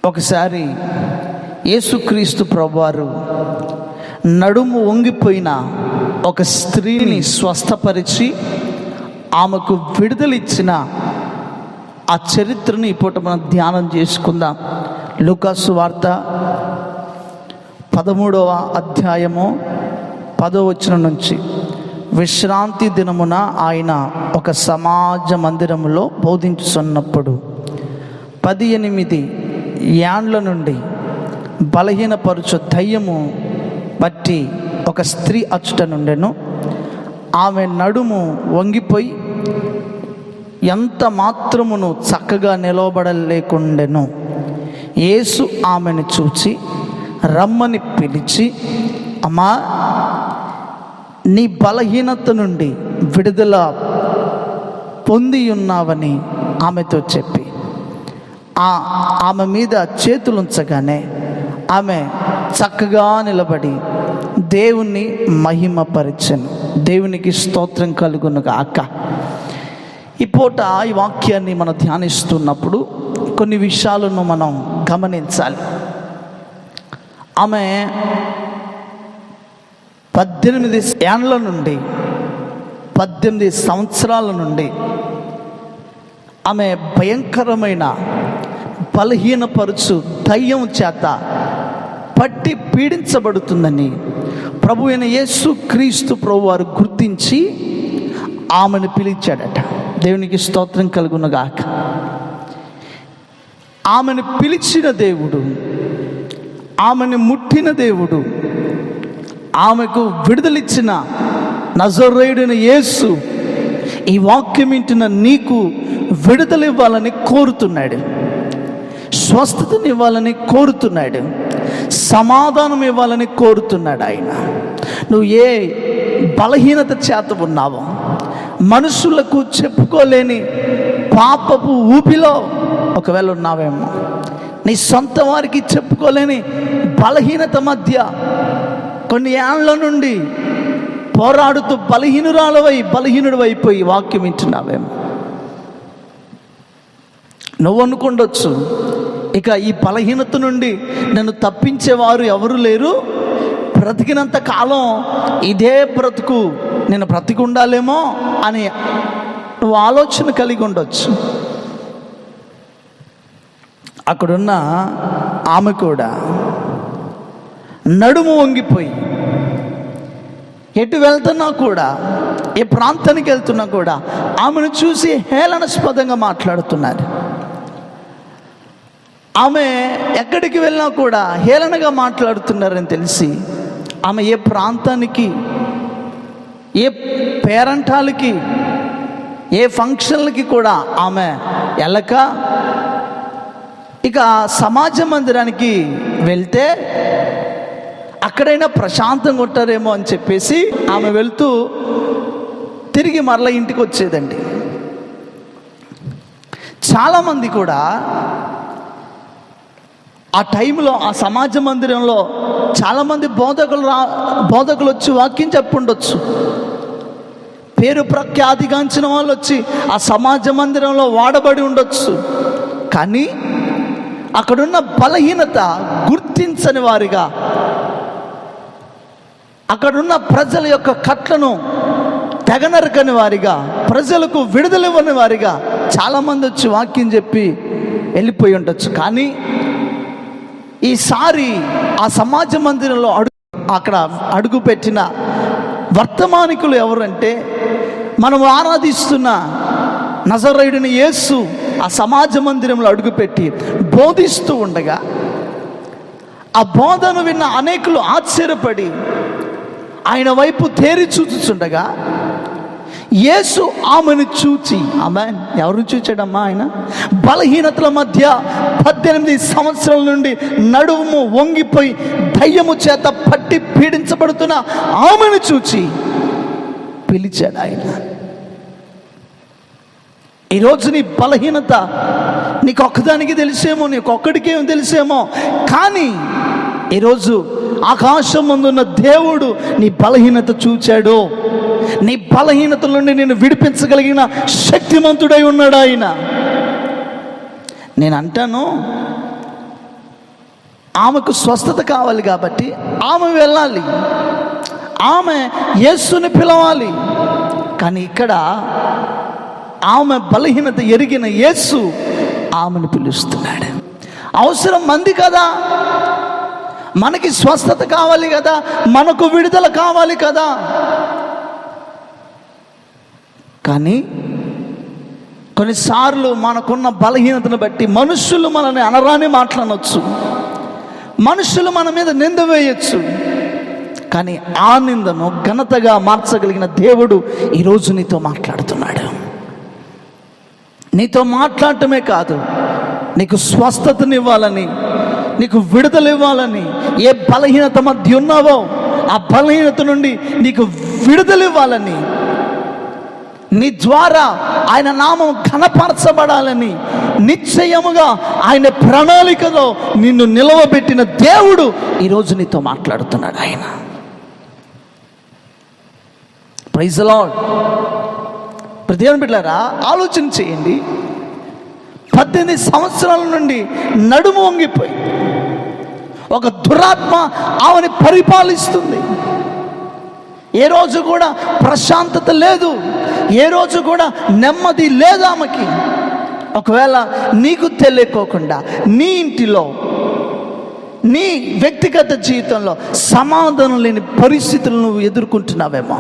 ఒకసారి యేసుక్రీస్తు ప్రభువారు నడుము వంగిపోయిన ఒక స్త్రీని స్వస్థపరిచి ఆమెకు విడుదలిచ్చిన ఆ చరిత్రను ఇప్పుడు మనం ధ్యానం చేసుకుందాం. లూకాసు వార్త 13వ అధ్యాయము 10వ వచనం నుంచి. విశ్రాంతి దినమున ఆయన ఒక సమాజ మందిరములో బోధించుచున్నప్పుడు 18 ఏండ్ల నుండి బలహీనపరుచు దయ్యము బట్టి ఒక స్త్రీ అచ్చుట నుండెను. ఆమె నడుము వంగిపోయి ఎంత మాత్రమును చక్కగా నిలవబడలేకుండెను. యేసు ఆమెను చూచి రమ్మని పిలిచి, అమ్మా, నీ బలహీనత నుండి విడుదల పొంది ఉన్నావని ఆమెతో చెప్పి ఆమె మీద చేతులుంచగానే ఆమె చక్కగా నిలబడి దేవుణ్ణి మహిమపరిచెను. దేవునికి స్తోత్రం కలుగును గాక. ఈ పూట ఈ వాక్యాన్ని మనం ధ్యానిస్తున్నప్పుడు కొన్ని విషయాలను మనం గమనించాలి. ఆమె 18 ఏండ్ల నుండి 18 సంవత్సరాల నుండి ఆమె భయంకరమైన బలహీనపరుచు దయ్యం చేత పట్టి పీడించబడుతుందని ప్రభు అయిన యేసు క్రీస్తు ప్రభు వారు గుర్తించి ఆమెను పిలిచాడట. దేవునికి స్తోత్రం కలుగునుగాక. ఆమెను పిలిచిన దేవుడు, ఆమెను ముట్టిన దేవుడు, ఆమెకు విడుదలిచ్చిన నజరేయుడైన యేసు ఈ వాక్యం వింటున్న నీకు విడుదల ఇవ్వాలని కోరుతున్నాడు, స్వస్థతని ఇవ్వాలని కోరుతున్నాడు, సమాధానం ఇవ్వాలని కోరుతున్నాడు. ఆయన నువ్వు ఏ బలహీనత చేత ఉన్నావో, మనుషులకు చెప్పుకోలేని పాపపు ఊపిలో ఒకవేళ ఉన్నావేమో, నీ సొంత వారికి చెప్పుకోలేని బలహీనత మధ్య కొన్ని ఏళ్ల నుండి పోరాడుతూ బలహీనుడు అయిపోయి వాక్యం వింటున్నావేమో. నువ్వు అనుకుండొచ్చు, ఇక ఈ బలహీనత నుండి నన్ను తప్పించేవారు ఎవరు లేరు, బ్రతికినంత కాలం ఇదే బ్రతుకు, నేను బ్రతికి ఉండాలేమో అని నువ్వు ఆలోచన కలిగి ఉండొచ్చు. అక్కడున్న ఆమె కూడా నడుము వంగిపోయి ఎటు వెళ్తున్నా కూడా, ఏ ప్రాంతానికి వెళ్తున్నా కూడా ఆమెను చూసి హేళనాస్పదంగా మాట్లాడుతున్నారు. ఆమె ఎక్కడికి వెళ్ళినా కూడా హేళనగా మాట్లాడుతున్నారని తెలిసి ఆమె ఏ ప్రాంతానికి, ఏ పేరంటాలకి, ఏ ఫంక్షన్లకి కూడా ఆమె వెళ్ళక ఇక సమాజ మందిరానికి వెళ్తే అక్కడైనా ప్రశాంతంగా ఉంటారేమో అని చెప్పేసి ఆమె వెళ్తూ తిరిగి మరలా ఇంటికి వచ్చేదండి. చాలామంది కూడా ఆ టైంలో ఆ సమాజ మందిరంలో చాలామంది బోధకులు వచ్చి వాక్యం చెప్పుండొచ్చు, పేరు ప్రఖ్యాతిగాంచిన వాళ్ళు వచ్చి ఆ సమాజ మందిరంలో వాడబడి ఉండొచ్చు. కానీ అక్కడున్న బలహీనత గుర్తించని వారిగా, అక్కడున్న ప్రజల యొక్క కట్లను తెగనరకని వారిగా, ప్రజలకు విడుదలివ్వని వారిగా చాలామంది వచ్చి వాక్యం చెప్పి వెళ్ళిపోయి ఉండొచ్చు. కానీ ఈసారి ఆ సమాజ మందిరంలో అక్కడ అడుగు పెట్టిన వర్తమానికులు ఎవరంటే, మనం ఆరాధిస్తున్న నజరేయుడైన యేసు ఆ సమాజ మందిరంలో అడుగుపెట్టి బోధిస్తూ ఉండగా ఆ బోధను విన్న అనేకులు ఆశ్చర్యపడి ఆయన వైపు తేరి చూచుచుండగా యేసు ఆమెను చూచి, ఆమె ఎవరిని చూచాడమ్మా? ఆయన బలహీనతల మధ్య 18 సంవత్సరాల నుండి నడుము వంగిపోయి దయ్యము చేత పట్టి పీడించబడుతున్న ఆమెను చూచి పిలిచాడు ఆయన. ఈరోజు నీ బలహీనత నీకు ఒక్కదానికి తెలిసేమో, నీకు ఒక్కడికే తెలిసేమో, కానీ ఈరోజు ఆకాశం ముందున్న దేవుడు నీ బలహీనత చూచాడు. నీ బలహీనతల నుండి నేను విడిపించగలిగిన శక్తిమంతుడై ఉన్నాడు ఆయన. నేను అంటాను, ఆమెకు స్వస్థత కావాలి కాబట్టి ఆమె వెళ్ళాలి, ఆమె యేసుని పిలవాలి. కానీ ఇక్కడ ఆమె బలహీనత ఎరిగిన యేసు ఆమెను పిలుస్తున్నాడు. అవసరం మంది కదా, మనకి స్వస్థత కావాలి కదా, మనకు విడుదల కావాలి కదా. కానీ కొన్నిసార్లు మనకున్న బలహీనతను బట్టి మనుషులు మనల్ని అనరాని మాట్లాడవచ్చు, మనుషులు మన మీద నింద వేయచ్చు. కానీ ఆ నిందను ఘనతగా మార్చగలిగిన దేవుడు ఈరోజు నీతో మాట్లాడుతున్నాడు. నీతో మాట్లాడటమే కాదు, నీకు స్వస్థతనివ్వాలని, నీకు విడుదల ఇవ్వాలని. ఏ బలహీనత మధ్య ఉన్నావో ఆ బలహీనత నుండి నీకు విడుదల ఇవ్వాలని, నీ ద్వారా ఆయన నామం ఘనపరచబడాలని, నిశ్చయముగా ఆయన ప్రణాళికలో నిన్ను నిలవబెట్టిన దేవుడు ఈరోజు నీతో మాట్లాడుతున్నాడు. ఆయన ప్రైజ్ ది లార్డ్. దేవుని బిడ్డలారా, ఆలోచన చేయండి. 18 సంవత్సరాల నుండి నడుము వంగిపోయి ఒక దురాత్మ ఆమెని పరిపాలిస్తుంది. ఏ రోజు కూడా ప్రశాంతత లేదు, ఏ రోజు కూడా నెమ్మది లేదు ఆమెకి. ఒకవేళ నీకు తెలియకోకుండా నీ ఇంటిలో, నీ వ్యక్తిగత జీవితంలో సమాధానం లేని పరిస్థితులను నువ్వు ఎదుర్కొంటున్నావేమో.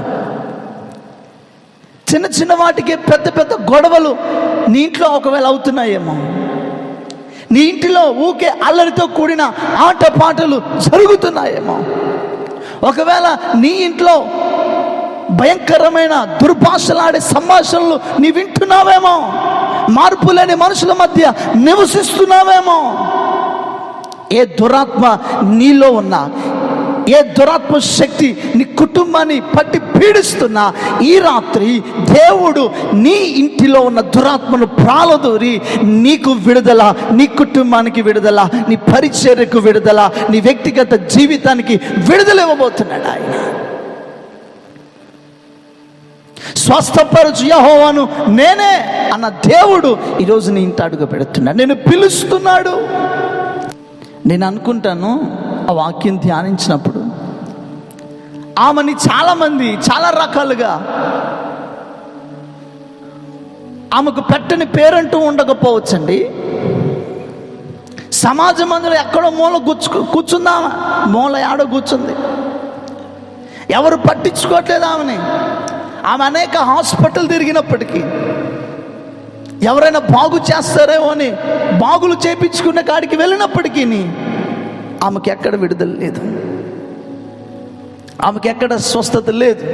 చిన్న చిన్న వాటికి పెద్ద పెద్ద గొడవలు నీ ఇంట్లో ఒకవేళ అవుతున్నాయేమో. నీ ఇంటిలో ఊకే అల్లరితో కూడిన ఆటపాటలు జరుగుతున్నాయేమో. ఒకవేళ నీ ఇంట్లో భయంకరమైన దుర్భాషలాడే సంభాషణలు నీ వింటున్నావేమో. మార్పు లేని మనుషుల మధ్య నివసిస్తున్నావేమో. ఏ దురాత్మ నీలో ఉన్నా, ఏ దురాత్మ శక్తి నీ కుటుంబాన్ని పట్టి పీడిస్తున్నా, ఈ రాత్రి దేవుడు నీ ఇంటిలో ఉన్న దురాత్మను ప్రాలదూరి నీకు విడుదల, నీ కుటుంబానికి విడుదల, నీ పరిచర్యకు విడుదల, నీ వ్యక్తిగత జీవితానికి విడుదల ఇవ్వబోతున్నాడు ఆయన. స్వస్థపరచు యెహోవాను నేనే అన్న దేవుడు ఈరోజు నీ ఇంట అడుగు పెడుతున్నాడు, నేను పిలుస్తున్నాడు. నేను అనుకుంటాను, ఆ వాక్యం ధ్యానించినప్పుడు ఆమెని చాలామంది చాలా రకాలుగా, ఆమెకు పెట్టని పేరంటూ ఉండకపోవచ్చండి. సమాజ మందిలో ఎక్కడో మూల కూర్చుందా, మూల ఏడో కూర్చుంది, ఎవరు పట్టించుకోవట్లేదు ఆమెని. ఆమె అనేక హాస్పిటల్ తిరిగినప్పటికీ, ఎవరైనా బాగు చేస్తారేమో అని బాగులు చేయించుకునే కాడికి వెళ్ళినప్పటికీ ఆమెకి ఎక్కడ విడుదల లేదు, ఆమెకి ఎక్కడ స్వస్థత లేదు.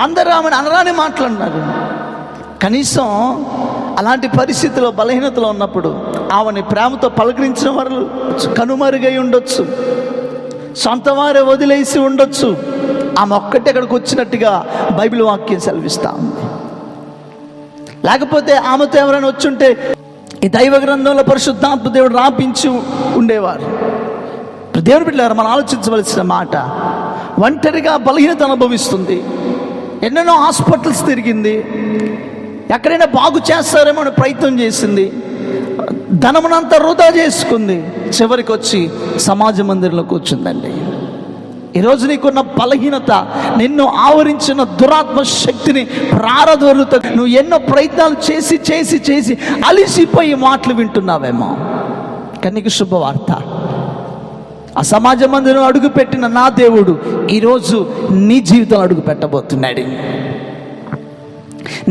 అందరూ ఆమెను అనరాని మాట్లాడినారు. కనీసం అలాంటి పరిస్థితిలో, బలహీనతలో ఉన్నప్పుడు ఆమెని ప్రేమతో పలకరించిన వారు కనుమరుగై ఉండొచ్చు, సొంత వారే వదిలేసి ఉండొచ్చు. ఆమె ఒక్కటే అక్కడికి వచ్చినట్టుగా బైబిల్ వాక్యం సెలవిస్తా ఉంది. లేకపోతే ఆమెతో ఎవరైనా వచ్చుంటే ఈ దైవ గ్రంథంలో పరిశుద్ధాత్మ దేవుడు రాపించి ఉండేవారు. దేవుని బిడ్డలారా, మనం ఆలోచించవలసిన మాట, ఒంటరిగా బలహీనత అనుభవిస్తుంది, ఎన్నెన్నో హాస్పిటల్స్ తిరిగింది, ఎక్కడైనా బాగు చేస్తారేమో అని ప్రయత్నం చేసింది, ధనమునంతా వృధా చేసుకుంది, చివరికి వచ్చి సమాజ మందిరంలో కూర్చుందండి. ఈరోజు నీకున్న బలహీనత, నిన్ను ఆవరించిన దురాత్మ శక్తిని ప్రారదోరుతో నువ్వు ఎన్నో ప్రయత్నాలు చేసి చేసి చేసి అలిసిపోయి మాటలు వింటున్నావేమో. కానీ నీకు శుభవార్త, ఆ సమాజ మందిరం అడుగుపెట్టిన నా దేవుడు ఈరోజు నీ జీవితంలో అడుగు పెట్టబోతున్నాడు.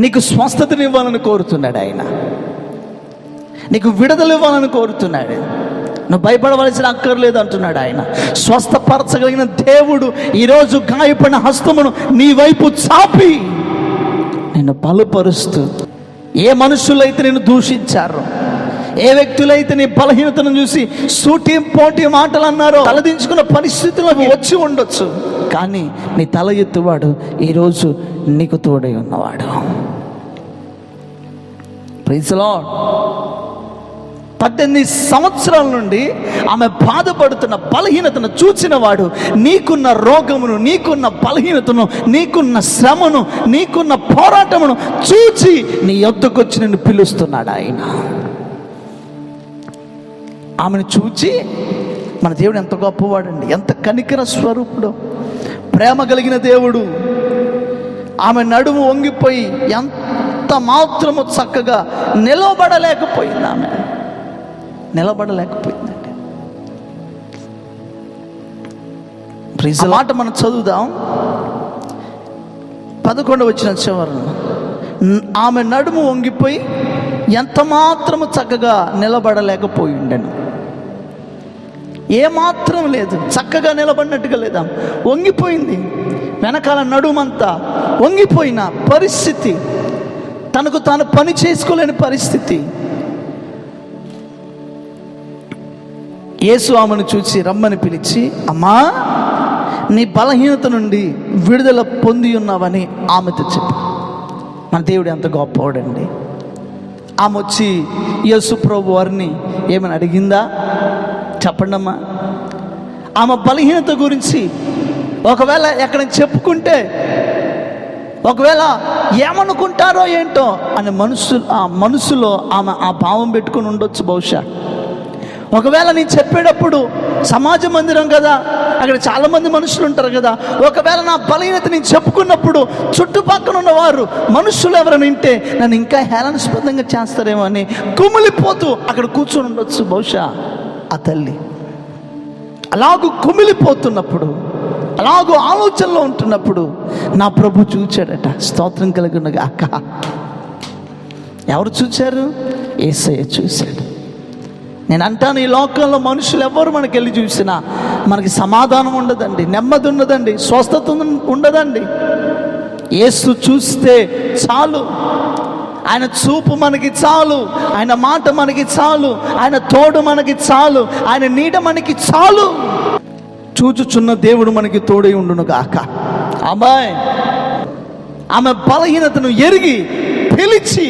నీకు స్వస్థతనివ్వాలని కోరుతున్నాడు ఆయన, నీకు విడుదల ఇవ్వాలని కోరుతున్నాడు. నువ్వు భయపడవలసిన అక్కర్లేదు అంటున్నాడు ఆయన. స్వస్థపరచగలిగిన దేవుడు ఈరోజు గాయపడిన హస్తమును నీ వైపు చాపి నిన్ను బలపరుస్తూ, ఏ మనుషులైతే నిన్ను దూషించారో, ఏ వ్యక్తులైతే నీ బలహీనతను చూసి సూటి పోటీ మాటలు అన్నారో, తలదించుకున్న పరిస్థితుల్లో వచ్చి ఉండొచ్చు, కానీ నీ తల ఎత్తువాడు ఈరోజు నీకు తోడై ఉన్నవాడు. Praise the lord. 18 సంవత్సరాల నుండి ఆమె బాధపడుతున్న బలహీనతను చూచిన వాడు, నీకున్న రోగమును, నీకున్న బలహీనతను, నీకున్న శ్రమను, నీకున్న పోరాటమును చూచి నీ యొద్దకు వచ్చి నిన్ను పిలుస్తున్నాడు ఆయన. ఆమెను చూచి, మన దేవుడు ఎంత గొప్పవాడండి, ఎంత కనికర స్వరూపుడు, ప్రేమ కలిగిన దేవుడు. ఆమె నడుము వంగిపోయి ఎంత మాత్రము చక్కగా నిలబడలేకపోయింది. ఆమె నిలబడలేకపోయిందండి. మాట మనం చదువుదాం, 11వ వచనం చివరన. ఆమె నడుము వంగిపోయి ఎంత మాత్రము చక్కగా నిలబడలేకపోయిండను. ఏమాత్రం లేదు, చక్కగా నిలబడినట్టుగా లేదా, వంగిపోయింది. వెనకాల నడుమంతా వంగిపోయిన పరిస్థితి, తనకు తాను పని చేసుకోలేని పరిస్థితి. యేసు ఆమెను చూసి రమ్మని పిలిచి, అమ్మా, నీ బలహీనత నుండి విడుదల పొంది ఉన్నావని ఆమెతో చెప్పి. మన దేవుడు ఎంత గొప్పవాడండి. ఆమె వచ్చి యేసు ప్రభు వారిని ఏమని అడిగిందా? చెప్పండి అమ్మా. ఆమె బలహీనత గురించి ఒకవేళ ఎక్కడ చెప్పుకుంటే ఒకవేళ ఏమనుకుంటారో ఏంటో అని మనసులో ఆమె ఆ భావం పెట్టుకుని ఉండొచ్చు బహుశా. ఒకవేళ నేను చెప్పేటప్పుడు సమాజ మందిరం కదా, అక్కడ చాలామంది మనుషులు ఉంటారు కదా, ఒకవేళ నా బలహీనత నేను చెప్పుకున్నప్పుడు చుట్టుపక్కల ఉన్నవారు మనుషులు ఎవరైనా వింటే నన్ను ఇంకా హేళనాస్పదంగా చేస్తారేమో అని కుమిలిపోతూ అక్కడ కూర్చొని ఉండొచ్చు బహుశా ఆ తల్లి. అలాగూ కుమిలిపోతున్నప్పుడు, అలాగూ ఆలోచనలో ఉంటున్నప్పుడు నా ప్రభు చూచాడట. స్తోత్రం కలుగునగా. అక్క, ఎవరు చూచారు? యేసయ్య చూశాడు. నేను అంటాను, ఈ లోకంలో మనుషులు ఎవరు మనకి వెళ్ళి చూసినా మనకి సమాధానం ఉండదండి, నెమ్మది ఉండదండి, స్వస్థత ఉండదండి. యేసు చూస్తే చాలు, ఆయన చూపు మనకి చాలు, ఆయన మాట మనకి చాలు, ఆయన తోడు మనకి చాలు, ఆయన నీడ మనకి చాలు. చూచుచున్న దేవుడు మనకి తోడై ఉండును గాక. అమ్మాయి ఆమె బలహీనతను ఎరిగి పిలిచి,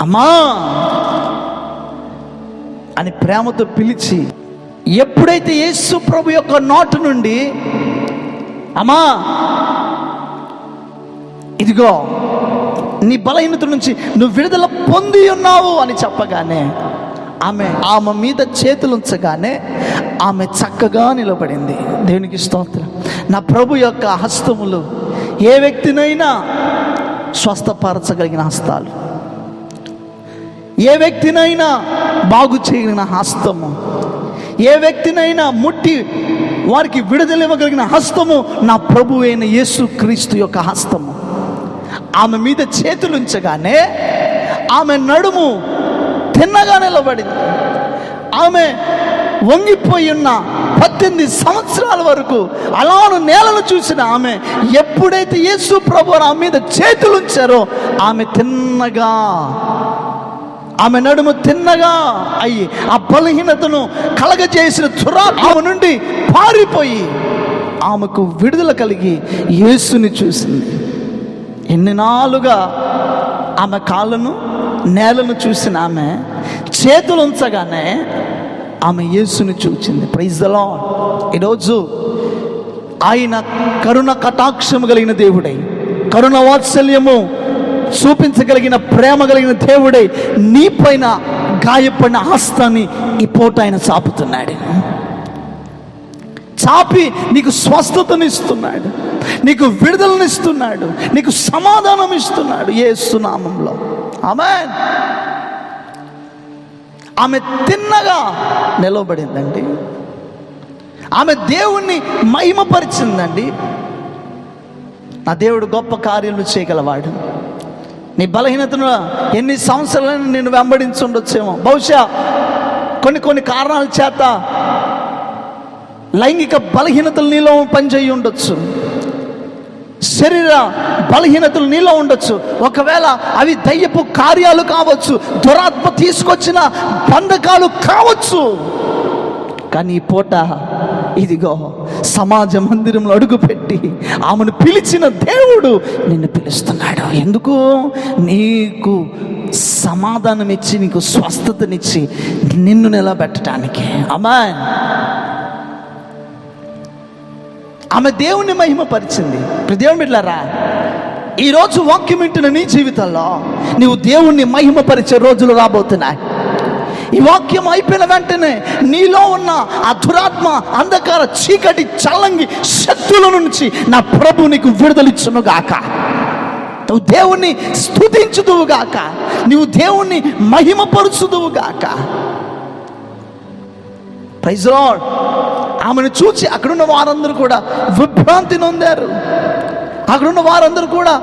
అమ్మా అని ప్రేమతో పిలిచి, ఎప్పుడైతే యేసు ప్రభు యొక్క నోటి నుండి అమ్మా ఇదిగో నీ బలహీనత నుంచి నువ్వు విడుదల పొంది ఉన్నావు అని చెప్పగానే ఆమె మీద చేతులు ఉంచగానే ఆమె చక్కగా నిలబడింది. దేవునికి స్తోత్రం. నా ప్రభు యొక్క హస్తములు ఏ వ్యక్తినైనా స్వస్థపరచగలిగిన హస్తాలు, ఏ వ్యక్తినైనా బాగు చేయగలిగిన హస్తము, ఏ వ్యక్తినైనా ముట్టి వారికి విడుదల ఇవ్వగలిగిన హస్తము నా ప్రభు అయిన యేసు క్రీస్తు యొక్క హస్తము. ఆమె మీద చేతులుంచగానే ఆమె నడుము తిన్నగా నిలబడింది. ఆమె వంగిపోయి ఉన్న 18 సంవత్సరాల వరకు అలాను నేలను చూసిన ఆమె ఎప్పుడైతే యేసు ప్రభు ఆమె మీద చేతులుంచారో ఆమె తిన్నగా, ఆమె నడుము తిన్నగా అయ్యి ఆ బలహీనతను కలగజేసిన దురాత్మ నుండి పారిపోయి ఆమెకు విడుదల కలిగి యేసుని చూసింది. ఎన్ని నాలుగా ఆమె కాళ్ళను నేలను చూసిన ఆమె చేతులు ఉంచగానే ఆమె యేసుని చూచింది. Praise the Lord. ఈరోజు ఆయన కరుణ కటాక్షము కలిగిన దేవుడై, కరుణ వాత్సల్యము చూపించగలిగిన ప్రేమ కలిగిన దేవుడై నీ పైన గాయపడిన హస్తాన్ని ఈ పూట ఆయన చాపుతున్నాడు. చాపి నీకు స్వస్థతనిస్తున్నాడు, నీకు విడుదలనిస్తున్నాడు, నీకు సమాధానం ఇస్తున్నాడు యేసు నామములో. ఆమేన్. ఆమె తిన్నగా నిలబడిందండి. ఆమె దేవుణ్ణి మహిమపరిచిందండి. నా దేవుడు గొప్ప కార్యాలు చేయగలవాడు. నీ బలహీనతను ఎన్ని సంవత్సరాలను నేను వెంబడించి ఉండొచ్చేమో, బహుశా కొన్ని కారణాల చేత లైంగిక బలహీనతలు నీలో పనిచేయి ఉండొచ్చు, శరీర బలహీనతలు నీలో ఉండొచ్చు, ఒకవేళ అవి దయ్యపు కార్యాలు కావచ్చు, దురాత్మ తీసుకొచ్చిన బంధకాలు కావచ్చు. కానీ ఈ పూట ఇదిగో సమాజ మందిరంలో అడుగుపెట్టి ఆమెను పిలిచిన దేవుడు నిన్ను పిలుస్తున్నాడు. ఎందుకు? నీకు సమాధానం ఇచ్చి, నీకు స్వస్థతనిచ్చి, నిన్ను నిలబెట్టడానికి. ఆమేన్. ఆమె దేవుణ్ణి మహిమపరిచింది. దేవుని బిడ్డలారా, ఈరోజు వాక్యం వింటున్న నీ జీవితంలో నీవు దేవుణ్ణి మహిమపరిచే రోజులు రాబోతున్నాయి. ఈ వాక్యం అయిపోయిన వెంటనే నీలో ఉన్న ఆ దురాత్మ, అంధకార, చీకటి, చల్లంగి శక్తుల నుంచి నా ప్రభు నీకు విడుదలిచ్చునుగాక. నువ్వు దేవుణ్ణి స్తుతించుదువుగాక, నువ్వు దేవుణ్ణి మహిమపరుచుదువుగాక. Praise lord. ఆమెను చూసి అక్కడున్న వారందరూ కూడా విభ్రాంతి నొందారు. అక్కడున్న వారందరూ కూడా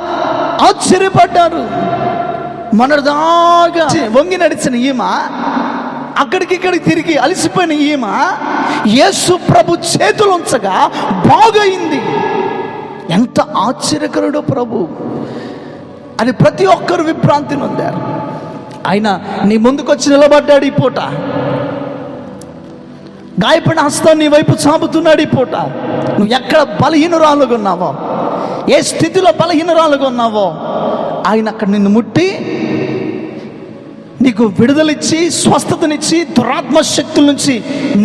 ఆశ్చర్యపడ్డారు. మొన్నటిదాకా వంగి నడిచిన ఈమె, అక్కడికి ఇక్కడికి తిరిగి అలసిపోయిన ఈమె యేసు ప్రభు చేతులు ఉంచగా బాగయింది. ఎంత ఆశ్చర్యకరుడో ప్రభు అని ప్రతి ఒక్కరు విభ్రాంతి నొందారు. ఆయన నీ ముందుకు వచ్చి నిలబడ్డాడు. ఈ పూట గాయపడిన హస్తాన్ని నీ వైపు చాపుతున్నాడు. ఈ పూట నువ్వు ఎక్కడ బలహీనురాలుగా ఉన్నావో, ఏ స్థితిలో బలహీనురాలుగా ఉన్నావో, ఆయన అక్కడ నిన్ను ముట్టి నీకు విడుదలిచ్చి స్వస్థతనిచ్చి దురాత్మ శక్తుల నుంచి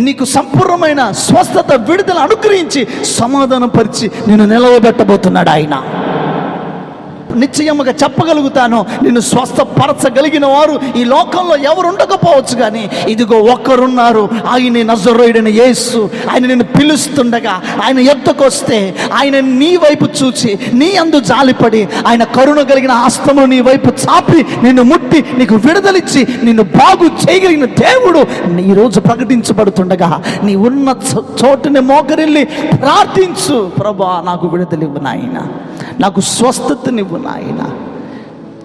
నీకు సంపూర్ణమైన స్వస్థత, విడుదల అనుగ్రహించి సమాధానం పరిచి నిన్ను నిలవబెట్టబోతున్నాడు. ఆయన నిశ్చయముగా చెప్పగలుగుతాను, నిన్ను స్వస్థపరచగలిగిన వారు ఈ లోకంలో ఎవరు ఉండకపోవచ్చు, కానీ ఇదిగో ఒక్కరున్నారు. ఆయన నజరేయుడైన యేసు. ఆయన నిన్ను పిలుస్తుండగా, ఆయన ఎత్తుకొస్తే, ఆయన నీ వైపు చూచి నీ అందు జాలిపడి ఆయన కరుణ కలిగిన హస్తము నీ వైపు చాపి నిన్ను ముట్టి నీకు విడుదలిచ్చి నిన్ను బాగు చేయగలిగిన దేవుడు ఈరోజు ప్రకటించబడుతుండగా నీ ఉన్న చోటుని మోకరిల్లి ప్రార్థించు. ప్రభా, నాకు విడుదలివ్వు నాయన, నాకు స్వస్థతనివ్వు నాయన.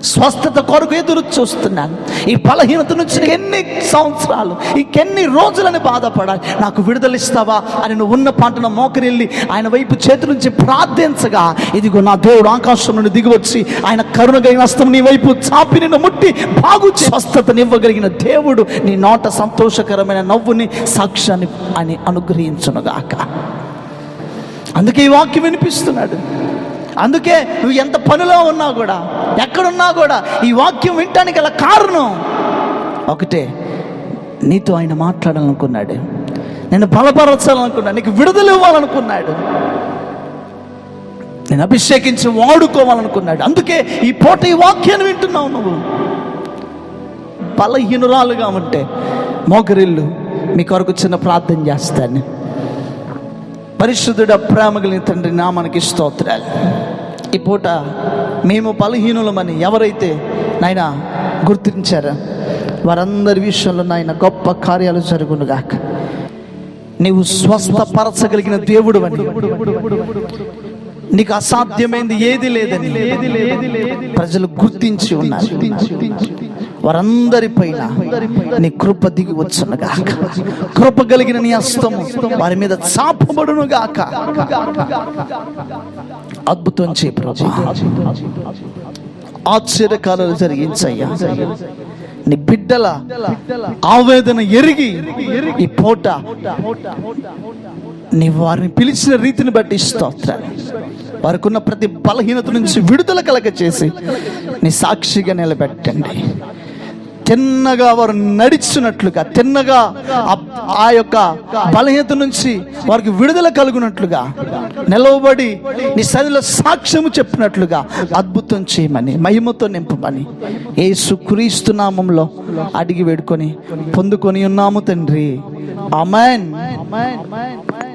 స్వస్థత కొరకు ఎదురు చూస్తున్నాను. ఈ బలహీనత నుంచి ఎన్ని సంవత్సరాలు, ఇంకెన్ని రోజులని బాధపడాలి, నాకు విడుదలిస్తావా అని నువ్వు ఉన్న పాటన మోకరిల్లి ఆయన వైపు చేతి నుంచి ప్రార్థించగా, ఇదిగో నా దేవుడు ఆకాశం నుండి దిగివచ్చి ఆయన కరుణగలిగిన హస్తం నీ వైపు చాపి నిన్ను ముట్టి బాగు స్వస్థతనివ్వగలిగిన దేవుడు నీ నోట సంతోషకరమైన నవ్వుని, సాక్ష్యాన్ని అని అనుగ్రహించునుగాక. అందుకే ఈ వాక్యం వినిపిస్తున్నాడు. అందుకే నువ్వు ఎంత పనిలో ఉన్నా కూడా, ఎక్కడున్నా కూడా ఈ వాక్యం వినటానికి గల కారణం ఒకటే, నీతో ఆయన మాట్లాడాలనుకున్నాడు, నేను బలపరచాలనుకున్నాడు, నీకు విడుదల ఇవ్వాలనుకున్నాడు, నేను అభిషేకించి వాడుకోవాలనుకున్నాడు. అందుకే ఈ పూట ఈ వాక్యాన్ని వింటున్నావు. నువ్వు బలహీనురాలుగా ఉంటే మోకరిల్లు, మీ కొరకు చిన్న ప్రార్థన చేస్తాను. పరిశుద్ధుడ, ప్రేమ కలిగిన తండ్రి, నామానికి స్తోత్రాలు. ఈ పూట మేము బలహీనులమని ఎవరైతే నాయన గుర్తించారో వారందరి విషయంలో నాయన గొప్ప కార్యాలు జరుగునుగాక. నీవు స్వస్థపరచగలిగిన దేవుడు అని, నీకు అసాధ్యమైంది ఏది లేదని ప్రజలు గుర్తించి ఉన్నారు. వారందరిపైన నీ కృప దిగి వచ్చునుగా, కృప కలిగిన నీ హస్తము వారి మీద చాపబడునుగాక. అద్భుతం చేయి ప్రభు, ఆశ్చర్యకార్యాలు జరిగించయ్యా. నీ బిడ్డల ఆవేదన ఎరిగి ఈ పూట నీ వారిని పిలిచిన రీతిని బట్టి స్తోత్రాలు. వారికి ఉన్న ప్రతి బలహీనత నుంచి విడుదల కలగ చేసి నీ సాక్షిగా నిలబెట్టండి. తిన్నగా వారు నడిచినట్లుగా, తిన్నగా ఆ యొక్క బలహీనత నుంచి వారికి విడుదల కలుగునట్లుగా, నిలవబడి నీ సన్నిధిలో సాక్ష్యము చెప్పినట్లుగా అద్భుతం చేయమని, మహిమతో నింపమని యేసుక్రీస్తు నామములో అడిగి వేడుకొని పొందుకొని ఉన్నాము తండ్రి. ఆమేన్.